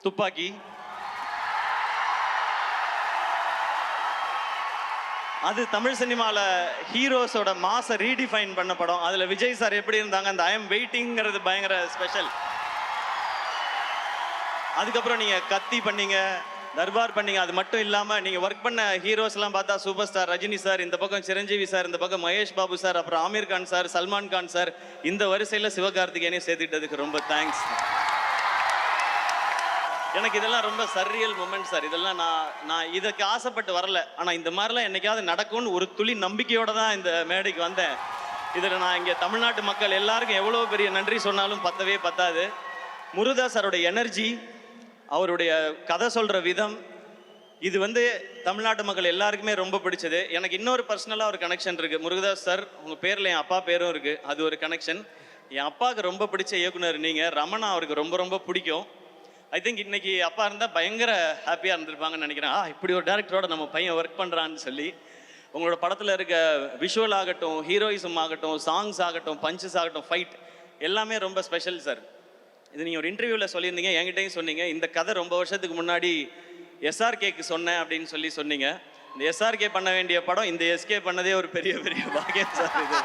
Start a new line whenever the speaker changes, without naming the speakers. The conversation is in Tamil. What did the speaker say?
துப்பாக்கி. அது தமிழ் சினிமாவில் ஹீரோஸோட மாசை ரீடிஃபைன் பண்ண படம். அதில் விஜய் சார் எப்படி இருந்தாங்க, அந்த ஐ எம் வெயிட்டிங்கிறது பயங்கர ஸ்பெஷல். அதுக்கப்புறம் நீங்கள் கத்தி பண்ணீங்க, தர்பார் பண்ணீங்க. அது மட்டும் இல்லாமல் நீங்கள் ஒர்க் பண்ண ஹீரோஸ்லாம் பார்த்தா சூப்பர் ஸ்டார் ரஜினி சார், இந்த பக்கம் சிரஞ்சீவி சார், இந்த பக்கம் மகேஷ் பாபு சார், அப்புறம் ஆமீர் கான் சார், சல்மான் கான் சார், இந்த வரிசையில் சிவகார்த்திகேயனையும் சேர்த்துக்கிட்டதுக்கு ரொம்ப தேங்க்ஸ். எனக்கு இதெல்லாம் ரொம்ப சர்ரியல் மூமெண்ட் சார். இதெல்லாம் நான் இதுக்கு ஆசைப்பட்டு வரல. ஆனால் இந்த மாதிரிலாம் என்னைக்காவது நடக்கும்னு ஒரு துளி நம்பிக்கையோடு தான் இந்த மேடைக்கு வந்தேன். இதில் நான் இங்கே தமிழ்நாட்டு மக்கள் எல்லாருக்கும் எவ்வளோ பெரிய நன்றி சொன்னாலும் பத்தவே பத்தாது. முருகதாஸ் சாரோட எனர்ஜி, அவருடைய கதை சொல்கிற விதம், இது தமிழ்நாட்டு மக்கள் எல்லாருக்குமே ரொம்ப பிடிச்சது. எனக்கு இன்னொரு பர்சனலாக ஒரு கனெக்ஷன் இருக்குது. முருகதாஸ் சார் உங்கள் பேரில் என் அப்பா பேரும் இருக்குது, அது ஒரு கனெக்ஷன். என் அப்பாவுக்கு ரொம்ப பிடிச்ச இயக்குனர் நீங்கள். ரமணா அவருக்கு ரொம்ப ரொம்ப பிடிக்கும். ஐ திங்க் இன்னைக்கு அப்பா இருந்தால் பயங்கர ஹாப்பியாக இருந்திருப்பாங்கன்னு நினைக்கிறேன். இப்படி ஒரு டேரக்டரோட நம்ம பையன் ஒர்க் பண்ணுறான்னு சொல்லி. உங்களோட படத்தில் இருக்க விஷுவல் ஆகட்டும், ஹீரோயிசம் ஆகட்டும், சாங்ஸ் ஆகட்டும், பஞ்சஸ் ஆகட்டும், ஃபைட் எல்லாமே ரொம்ப ஸ்பெஷல் சார். இது நீங்கள் ஒரு இன்டர்வியூவில் சொல்லியிருந்தீங்க, என்கிட்டையும் சொன்னீங்க. இந்த கதை ரொம்ப வருஷத்துக்கு முன்னாடி எஸ்ஆர்கேக்கு சொன்னேன் அப்படின்னு சொன்னீங்க. இந்த எஸ்ஆர்கே பண்ண வேண்டிய படம் இந்த எஸ்கே பண்ணதே ஒரு பெரிய பெரிய பாக்கியம் சார். இது